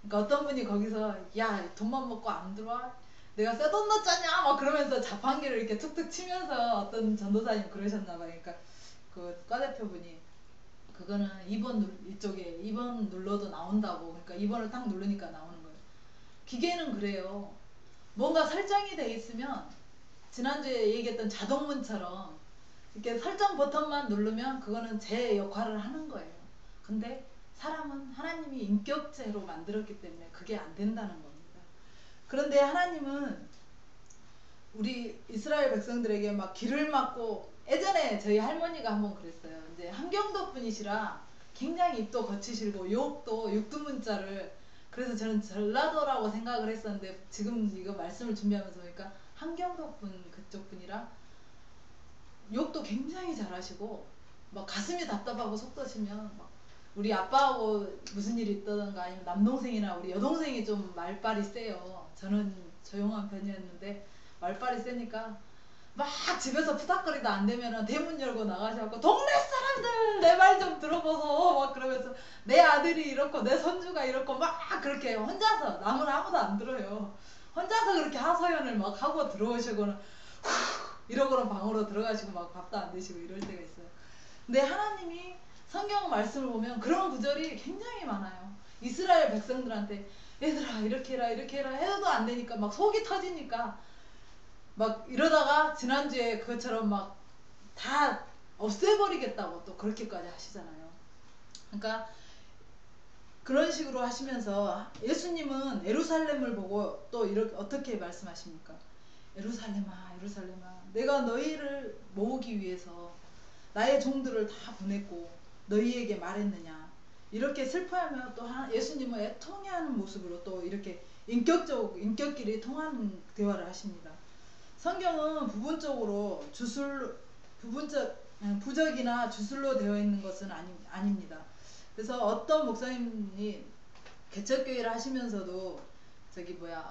그러니까 어떤 분이 거기서 야 돈만 먹고 안 들어와? 내가 새 돈 넣었잖냐? 막 그러면서 자판기를 이렇게 툭툭 치면서 어떤 전도사님 그러셨나 봐요. 그러니까 그 과대표분이 그거는 2번 이쪽에 2번 눌러도 나온다고. 그러니까 2번을 딱 누르니까 나오는 거예요. 기계는 그래요. 뭔가 설정이 돼 있으면 지난주에 얘기했던 자동문처럼 이렇게 설정 버튼만 누르면 그거는 제 역할을 하는 거예요. 근데 사람은 하나님이 인격체로 만들었기 때문에 그게 안 된다는 겁니다. 그런데 하나님은 우리 이스라엘 백성들에게 막 길을 막고 예전에 저희 할머니가 한번 그랬어요. 이제 함경도 분이시라 굉장히 입도 거치시고 욕도 육두문자를 그래서 저는 전라도라고 생각을 했었는데 지금 이거 말씀을 준비하면서 보니까 함경도 분 그쪽 분이라 욕도 굉장히 잘하시고 막 가슴이 답답하고 속 터지면 막 우리 아빠하고 무슨 일이 있다던가 아니면 남동생이나 우리 여동생이 좀 말빨이 세요. 저는 조용한 편이었는데 말빨이 세니까 막 집에서 푸닥거리다 안 되면은 대문 열고 나가셔갖고 동네 사람들 내 말 좀 들어보소 막 그러면서 내 아들이 이렇고 내 손주가 이렇고 막 그렇게 혼자서 남은 아무도 안 들어요. 혼자서 그렇게 하소연을 막 하고 들어오시고는 이러고는 방으로 들어가시고 막 밥도 안 드시고 이럴 때가 있어요. 근데 하나님이 성경 말씀을 보면 그런 구절이 굉장히 많아요. 이스라엘 백성들한테 얘들아 이렇게 해라 이렇게 해라 해도 안 되니까 막 속이 터지니까 막 이러다가 지난주에 그것처럼 막 다 없애버리겠다고 또 그렇게까지 하시잖아요. 그러니까 그런 식으로 하시면서 예수님은 예루살렘을 보고 또 이렇게 어떻게 말씀하십니까? 예루살렘아 예루살렘아 내가 너희를 모으기 위해서 나의 종들을 다 보냈고 너희에게 말했느냐. 이렇게 슬퍼하며 또 예수님은 애통해하는 모습으로 또 이렇게 인격끼리 통하는 대화를 하십니다. 성경은 부적이나 주술로 되어 있는 것은 아닙니다. 그래서 어떤 목사님이 개척교회를 하시면서도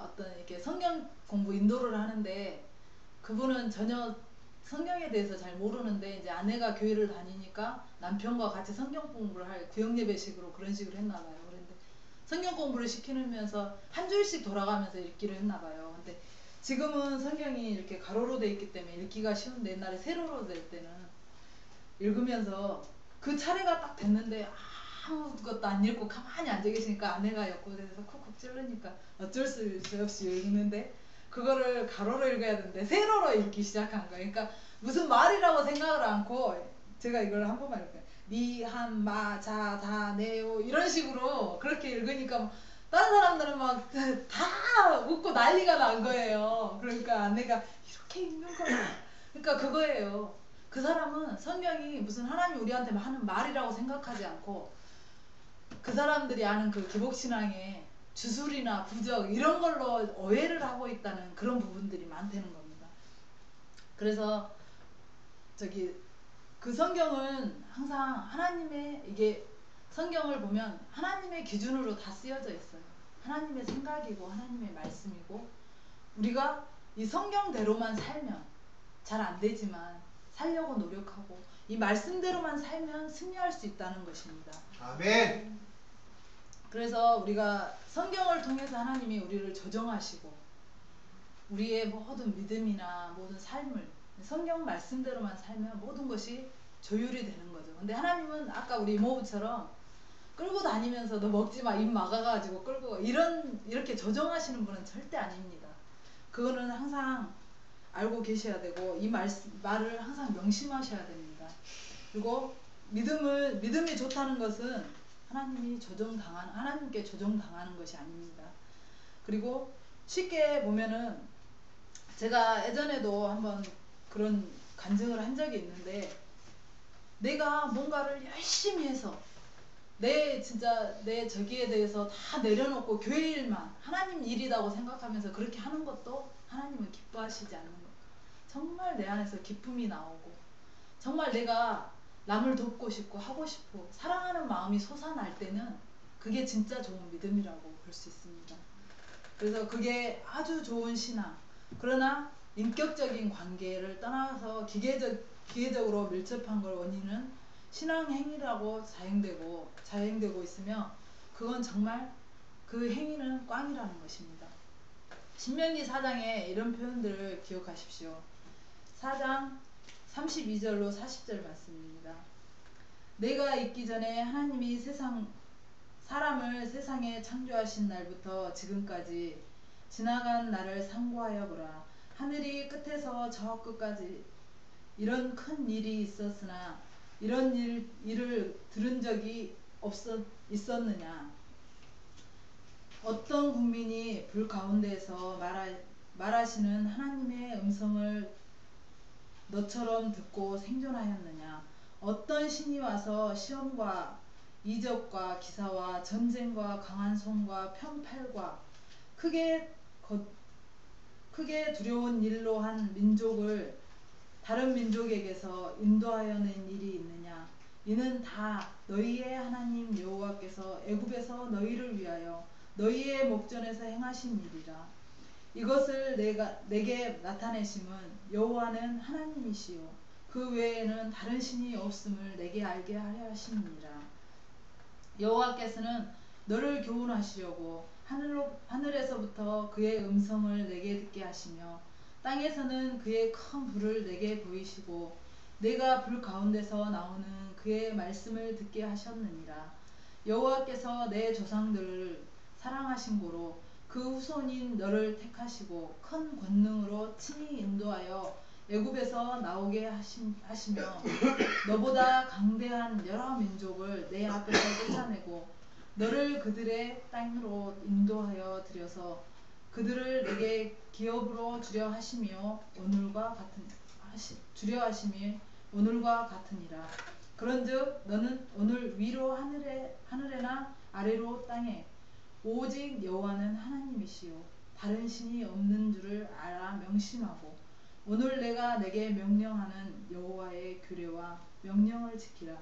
어떤 이렇게 성경 공부 인도를 하는데 그분은 전혀 성경에 대해서 잘 모르는데 이제 아내가 교회를 다니니까 남편과 같이 성경 공부를 할 구역예배식으로 그런 식으로 했나 봐요. 그런데 성경 공부를 시키면서 한 줄씩 돌아가면서 읽기를 했나 봐요. 근데 지금은 성경이 이렇게 가로로 돼 있기 때문에 읽기가 쉬운데 옛날에 세로로 될 때는 읽으면서 그 차례가 딱 됐는데 아무것도 안 읽고 가만히 앉아 계시니까 아내가 옆구리에서 쿡쿡 찌르니까 어쩔 수 없이 읽는데 그거를 가로로 읽어야 되는데 세로로 읽기 시작한 거예요. 그러니까 무슨 말이라고 생각을 않고 제가 이걸 한 번만 읽을게요. 니, 한, 마, 자, 다, 네요 이런 식으로 그렇게 읽으니까 다른 사람들은 막 다 웃고 난리가 난 거예요. 그러니까 아내가 이렇게 읽는 거야. 그러니까 그거예요. 그 사람은 성경이 무슨 하나님 우리한테 하는 말이라고 생각하지 않고 그 사람들이 아는 그 기복신앙의 주술이나 부적 이런 걸로 오해를 하고 있다는 그런 부분들이 많다는 겁니다. 그래서 저기 그 성경은 항상 하나님의 이게 성경을 보면 하나님의 기준으로 다 쓰여져 있어요. 하나님의 생각이고 하나님의 말씀이고 우리가 이 성경대로만 살면 잘 안 되지만 살려고 노력하고 이 말씀대로만 살면 승리할 수 있다는 것입니다. 아멘. 그래서 우리가 성경을 통해서 하나님이 우리를 조정하시고 우리의 모든 믿음이나 모든 삶을 성경 말씀대로만 살면 모든 것이 조율이 되는 거죠. 근데 하나님은 아까 우리 이모부처럼 끌고 다니면서 너 먹지 마, 입 막아가지고 끌고 이렇게 조정하시는 분은 절대 아닙니다. 그거는 항상 알고 계셔야 되고 이 말을 항상 명심하셔야 됩니다. 그리고 믿음이 좋다는 것은 하나님께 조정당하는 것이 아닙니다. 그리고 쉽게 보면은 제가 예전에도 한번 그런 간증을 한 적이 있는데 내가 뭔가를 열심히 해서 내 저기에 대해서 다 내려놓고 교회 일만 하나님 일이라고 생각하면서 그렇게 하는 것도 하나님은 기뻐하시지 않는 것. 정말 내 안에서 기쁨이 나오고 정말 내가 남을 돕고 싶고 하고 싶고 사랑하는 마음이 솟아날 때는 그게 진짜 좋은 믿음이라고 볼 수 있습니다. 그래서 그게 아주 좋은 신앙. 그러나 인격적인 관계를 떠나서 기계적으로 밀접한 걸 원인은 신앙 행위라고 자행되고 있으며 그건 정말 그 행위는 꽝이라는 것입니다. 신명기 4장에 이런 표현들을 기억하십시오. 4장 32절로 40절 말씀입니다. 내가 있기 전에 하나님이 사람을 세상에 창조하신 날부터 지금까지 지나간 날을 상고하여 보라. 하늘이 끝에서 저 끝까지 이런 큰 일이 있었으나 이런 일을 들은 적이 있었느냐. 어떤 국민이 불 가운데에서 말하시는 하나님의 음성을 너처럼 듣고 생존하였느냐. 어떤 신이 와서 시험과 이적과 기사와 전쟁과 강한 손과 편팔과 크게 두려운 일로 한 민족을 다른 민족에게서 인도하여낸 일이 있느냐. 이는 다 너희의 하나님 여호와께서 애굽에서 너희를 위하여 너희의 목전에서 행하신 일이라. 이것을 내게 나타내심은 여호와는 하나님이시요 그 외에는 다른 신이 없음을 내게 알게 하려 하심이니라. 여호와께서는 너를 교훈하시려고 하늘에서부터 그의 음성을 내게 듣게 하시며 땅에서는 그의 큰 불을 내게 보이시고 내가 불 가운데서 나오는 그의 말씀을 듣게 하셨느니라. 여호와께서 내 조상들을 사랑하신 고로 그 후손인 너를 택하시고 큰 권능으로 친히 인도하여 애굽에서 나오게 하시며 너보다 강대한 여러 민족을 내 앞에서 쫓아내고 너를 그들의 땅으로 인도하여 들여서 그들을 내게 기업으로 주려 하심이 오늘과 같으니라. 그런즉 너는 오늘 위로 하늘에나 아래로 땅에 오직 여호와는 하나님이시요 다른 신이 없는 줄을 알아 명심하고 오늘 내가 내게 명령하는 여호와의 규례와 명령을 지키라.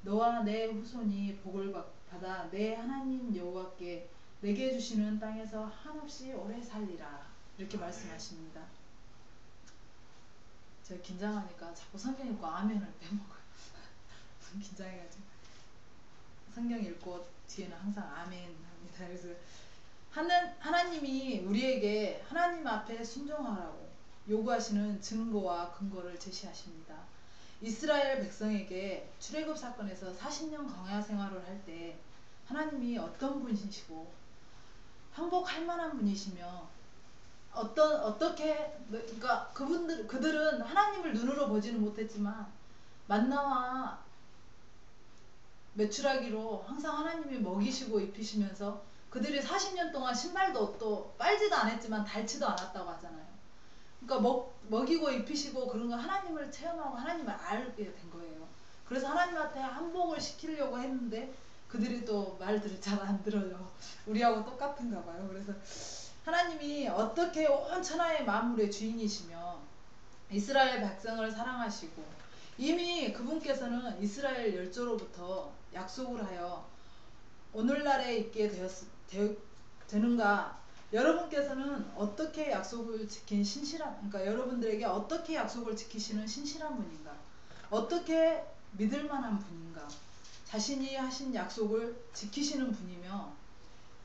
너와 내 후손이 복을 받아 내 하나님 여호와께 내게 주시는 땅에서 한없이 오래 살리라. 이렇게 말씀하십니다. 제가 긴장하니까 자꾸 성경 읽고 아멘을 빼먹어요. 긴장해가지고 성경 읽고 뒤에는 항상 아멘 합니다. 그래서 하나님이 우리에게 하나님 앞에 순종하라고 요구하시는 증거와 근거를 제시하십니다. 이스라엘 백성에게 출애굽 사건에서 40년 광야 생활을 할 때 하나님이 어떤 분이시고 항복할 만한 분이시며 어떻게 그러니까 그들은 하나님을 눈으로 보지는 못했지만 만나와 메추라기로 항상 하나님이 먹이시고 입히시면서 그들이 40년 동안 신발도 또 빨지도 않았지만 닳지도 않았다고 하잖아요. 그러니까 먹이고 입히시고 그런 거 하나님을 체험하고 하나님을 알게 된 거예요. 그래서 하나님한테 항복을 시키려고 했는데 그들이 또 말들을 잘 안 들어요. 우리하고 똑같은가 봐요. 그래서 하나님이 어떻게 온 천하의 만물의 주인이시며 이스라엘 백성을 사랑하시고 이미 그분께서는 이스라엘 열조로부터 약속을 하여 오늘날에 있게 되는가. 여러분께서는 어떻게 약속을 지킨 그러니까 여러분들에게 어떻게 약속을 지키시는 신실한 분인가, 어떻게 믿을 만한 분인가, 자신이 하신 약속을 지키시는 분이며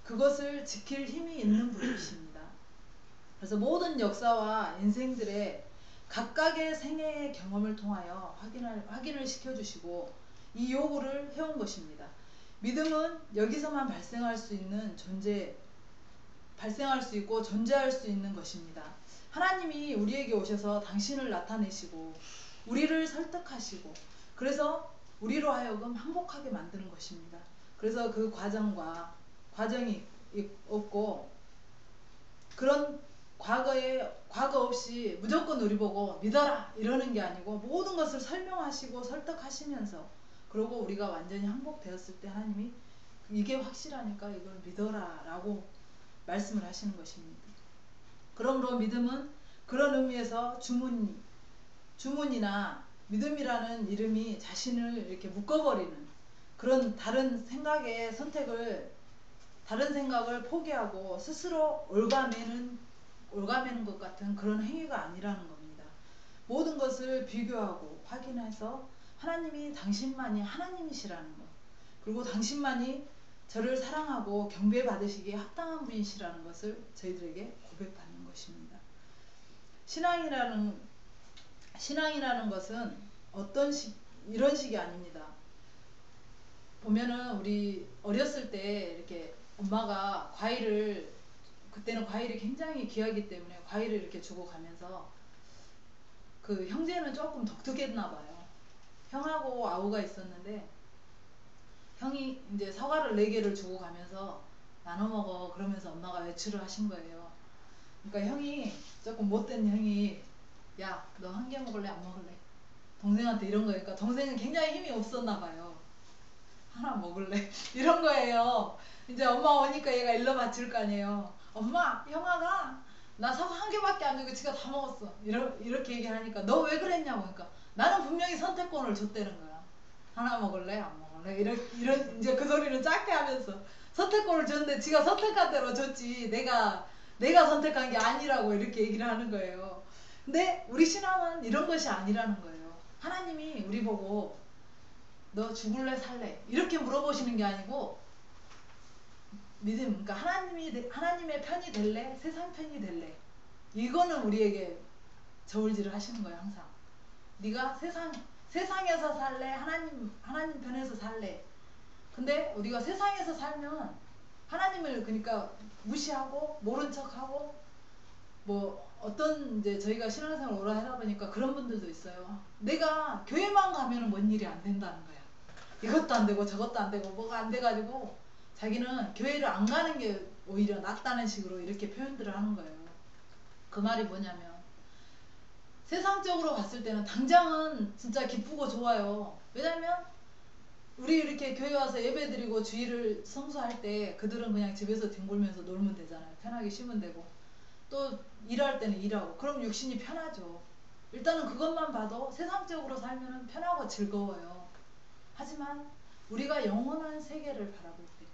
그것을 지킬 힘이 있는 분이십니다. 그래서 모든 역사와 인생들의 각각의 생애의 경험을 통하여 확인을 시켜주시고 이 요구를 해온 것입니다. 믿음은 여기서만 발생할 수 있고 존재할 수 있는 것입니다. 하나님이 우리에게 오셔서 당신을 나타내시고 우리를 설득하시고 그래서 우리로 하여금 항복하게 만드는 것입니다. 그래서 그 과정이 없고 그런 과거 없이 무조건 우리 보고 믿어라 이러는 게 아니고 모든 것을 설명하시고 설득하시면서 그리고 우리가 완전히 항복되었을 때 하나님이 이게 확실하니까 이걸 믿어라 라고 말씀을 하시는 것입니다. 그러므로 믿음은 그런 의미에서 주문이나 믿음이라는 이름이 자신을 이렇게 묶어버리는 그런 다른 생각을 포기하고 스스로 올가매는 것 같은 그런 행위가 아니라는 겁니다. 모든 것을 비교하고 확인해서 하나님이 당신만이 하나님이시라는 것, 그리고 당신만이 저를 사랑하고 경배받으시기에 합당한 분이시라는 것을 저희들에게 고백받는 것입니다. 신앙이라는 것은 이런 식이 아닙니다. 보면은 우리 어렸을 때 이렇게 엄마가 그때는 과일이 굉장히 귀하기 때문에 과일을 이렇게 주고 가면서 그 형제는 조금 독특했나 봐요. 형하고 아우가 있었는데 형이 이제 사과를 4개를 주고 가면서 나눠 먹어 그러면서 엄마가 외출을 하신 거예요. 그러니까 형이 조금 못된 형이 야, 너 1개 먹을래? 안 먹을래? 동생한테 이런 거니까 동생은 굉장히 힘이 없었나 봐요. 하나 먹을래? 이런 거예요. 이제 엄마 오니까 얘가 일러 바칠 거 아니에요. 엄마, 형아가 나 사과 1개밖에 안 주고 지가 다 먹었어. 이렇게 얘기하니까 너 왜 그랬냐고. 그러니까 나는 분명히 선택권을 줬다는 거야. 하나 먹을래? 안 먹을래? 이런 이제 그 소리는 작게 하면서 선택권을 줬는데 지가 선택한 대로 줬지 내가 선택한 게 아니라고 이렇게 얘기를 하는 거예요. 근데 우리 신앙은 이런 것이 아니라는 거예요. 하나님이 우리 보고 너 죽을래 살래 이렇게 물어보시는 게 아니고 믿음, 그러니까 하나님의 편이 될래 세상 편이 될래 이거는 우리에게 저울질을 하시는 거예요. 항상 네가 세상에서 살래 하나님 편에서 살래. 근데 우리가 세상에서 살면 하나님을 그러니까 무시하고 모른 척하고 뭐 어떤 이제 저희가 신앙생활 오래 하다 보니까 그런 분들도 있어요. 내가 교회만 가면은 뭔 일이 안 된다는 거야. 이것도 안 되고 저것도 안 되고 뭐가 안 돼가지고 자기는 교회를 안 가는 게 오히려 낫다는 식으로 이렇게 표현들을 하는 거예요. 그 말이 뭐냐면 세상적으로 봤을 때는 당장은 진짜 기쁘고 좋아요. 왜냐면 우리 이렇게 교회 와서 예배드리고 주일을 성수할 때 그들은 그냥 집에서 뒹굴면서 놀면 되잖아요. 편하게 쉬면 되고 또 일할 때는 일하고 그럼 육신이 편하죠. 일단은 그것만 봐도 세상적으로 살면 편하고 즐거워요. 하지만 우리가 영원한 세계를 바라볼 때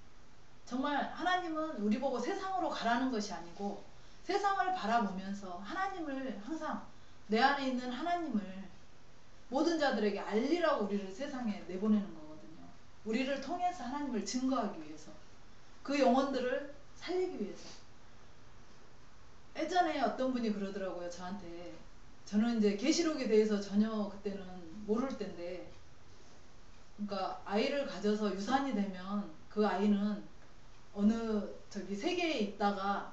정말 하나님은 우리 보고 세상으로 가라는 것이 아니고 세상을 바라보면서 하나님을 항상 내 안에 있는 하나님을 모든 자들에게 알리라고 우리를 세상에 내보내는 거거든요. 우리를 통해서 하나님을 증거하기 위해서 그 영혼들을 살리기 위해서. 예전에 어떤 분이 그러더라고요. 저한테. 저는 이제 계시록에 대해서 전혀 그때는 모를 때인데, 그러니까 아이를 가져서 유산이 되면 그 아이는 어느 저기 세계에 있다가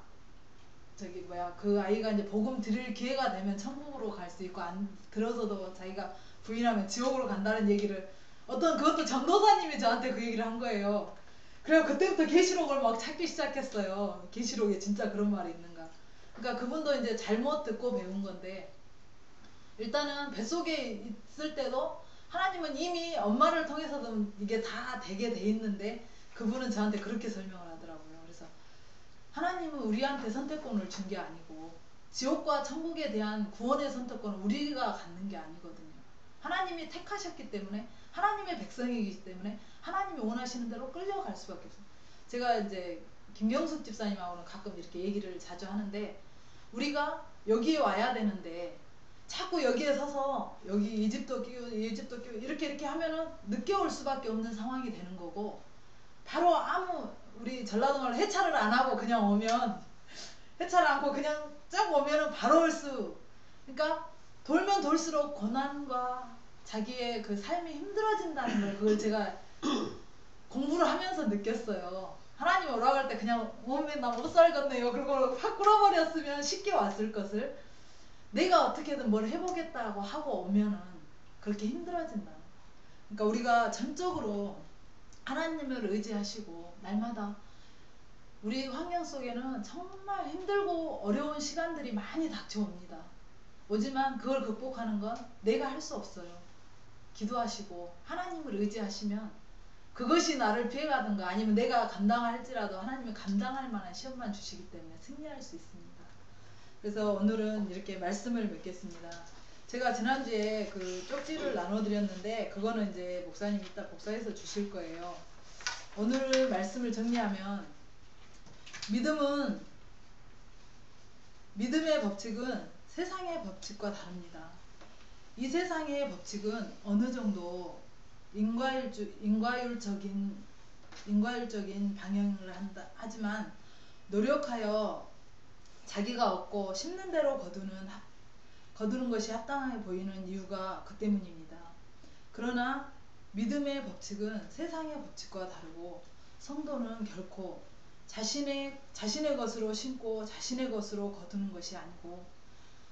저기 뭐야 그 아이가 이제 복음 드릴 기회가 되면 천국으로 갈 수 있고, 안 들어서도 자기가 부인하면 지옥으로 간다는 얘기를 어떤 그것도 전도사님이 저한테 그 얘기를 한 거예요. 그래서 그때부터 계시록을 막 찾기 시작했어요. 계시록에 진짜 그런 말이 있는가. 그러니까 그분도 이제 잘못 듣고 배운 건데, 일단은 뱃속에 있을 때도 하나님은 이미 엄마를 통해서도 이게 다 되게 돼 있는데, 그분은 저한테 그렇게 설명을 하더라고요. 그래서 하나님은 우리한테 선택권을 준 게 아니고, 지옥과 천국에 대한 구원의 선택권은 우리가 갖는 게 아니거든요. 하나님이 택하셨기 때문에, 하나님의 백성이기 때문에 하나님이 원하시는 대로 끌려갈 수밖에 없어요. 제가 이제 김경숙 집사님하고는 가끔 이렇게 얘기를 자주 하는데, 우리가 여기에 와야 되는데 자꾸 여기에 서서 여기 이집도 끼고 이렇게 하면은 늦게 올 수밖에 없는 상황이 되는 거고, 바로 아무 우리 전라도 말로 해차를 안 하고 그냥 오면, 해차를 않고 그냥 쫙 오면은 바로 올 수. 그러니까 돌면 돌수록 고난과 자기의 그 삶이 힘들어진다는 걸, 그걸 제가 공부를 하면서 느꼈어요. 하나님 오라고 할 때 그냥 오면 나 못 살겠네요. 그리고 확 끌어버렸으면 쉽게 왔을 것을, 내가 어떻게든 뭘 해보겠다고 하고 오면은 그렇게 힘들어진다. 그러니까 우리가 전적으로 하나님을 의지하시고, 날마다 우리 환경 속에는 정말 힘들고 어려운 시간들이 많이 닥쳐옵니다. 오지만 그걸 극복하는 건 내가 할 수 없어요. 기도하시고 하나님을 의지하시면, 그것이 나를 피해가든가 아니면 내가 감당할지라도 하나님이 감당할 만한 시험만 주시기 때문에 승리할 수 있습니다. 그래서 오늘은 이렇게 말씀을 맺겠습니다. 제가 지난주에 그 쪽지를 나눠드렸는데, 그거는 이제 목사님이 이따 복사해서 주실 거예요. 오늘 말씀을 정리하면, 믿음의 법칙은 세상의 법칙과 다릅니다. 이 세상의 법칙은 어느 정도 인과율적인 방향을 한다 하지만, 노력하여 자기가 얻고 심는 대로 거두는 것이 합당하게 보이는 이유가 그 때문입니다. 그러나 믿음의 법칙은 세상의 법칙과 다르고, 성도는 결코 자신의 것으로 심고 자신의 것으로 거두는 것이 아니고,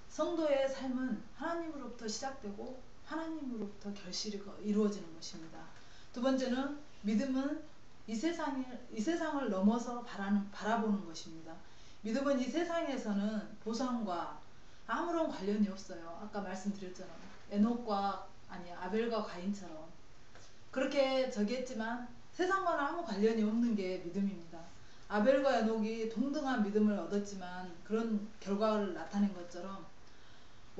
성도의 삶은 하나님으로부터 시작되고 하나님으로부터 결실이 이루어지는 것입니다. 두 번째는, 믿음은 이 세상을 넘어서 바라보는 것입니다. 믿음은 이 세상에서는 보상과 아무런 관련이 없어요. 아까 말씀드렸잖아요. 아벨과 가인처럼 그렇게 저기 했지만 세상과는 아무 관련이 없는 게 믿음입니다. 아벨과 에녹이 동등한 믿음을 얻었지만 그런 결과를 나타낸 것처럼,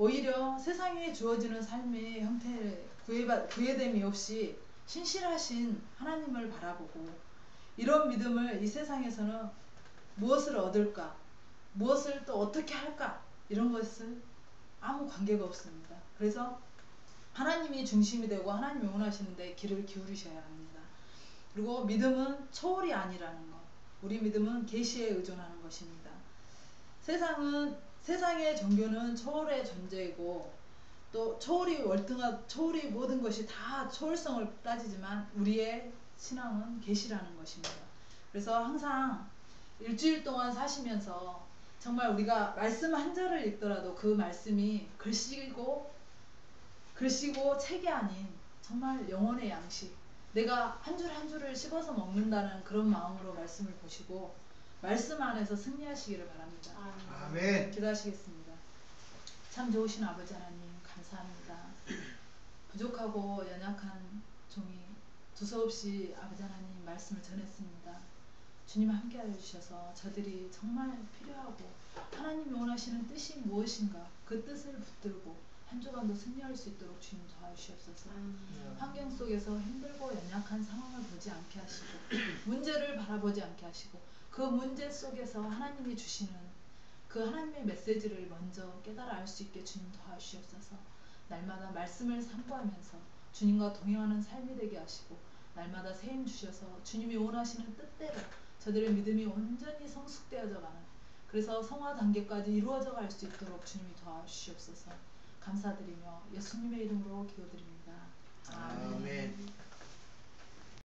오히려 세상에 주어지는 삶의 형태에 구애됨이 없이 신실하신 하나님을 바라보고, 이런 믿음을 이 세상에서는 무엇을 얻을까, 무엇을 또 어떻게 할까, 이런 것은 아무 관계가 없습니다. 그래서 하나님이 중심이 되고 하나님이 원하시는데 귀를 기울이셔야 합니다. 그리고 믿음은 초월이 아니라는 것, 우리 믿음은 계시에 의존하는 것입니다. 세상의 종교는 초월의 존재이고, 또 초월이 모든 것이 다 초월성을 따지지만, 우리의 신앙은 계시라는 것입니다. 그래서 항상 일주일 동안 사시면서 정말 우리가 말씀 한 절을 읽더라도 그 말씀이 글씨고 책이 아닌 정말 영혼의 양식, 내가 한 줄 한 줄을 씹어서 먹는다는 그런 마음으로 말씀을 보시고 말씀 안에서 승리하시기를 바랍니다. 아멘. 기도하시겠습니다. 참 좋으신 아버지 하나님, 감사합니다. 부족하고 연약한 종이 두서없이 아버지 하나님 말씀을 전했습니다. 주님 함께하여 주셔서 저들이 정말 필요하고 하나님이 원하시는 뜻이 무엇인가 그 뜻을 붙들고 한 주간도 승리할 수 있도록 주님 도와주시옵소서. 환경 속에서 힘들고 연약한 상황을 보지 않게 하시고 문제를 바라보지 않게 하시고, 그 문제 속에서 하나님이 주시는 그 하나님의 메시지를 먼저 깨달아 알 수 있게 주님 도와주시옵소서. 날마다 말씀을 상고하면서 주님과 동행하는 삶이 되게 하시고, 날마다 새 힘 주셔서 주님이 원하시는 뜻대로 저들의 믿음이 온전히 성숙되어져 가는, 그래서 성화 단계까지 이루어져 갈 수 있도록 주님이 도와주시옵소서. 감사드리며 예수님의 이름으로 기도드립니다. 아멘. 아멘.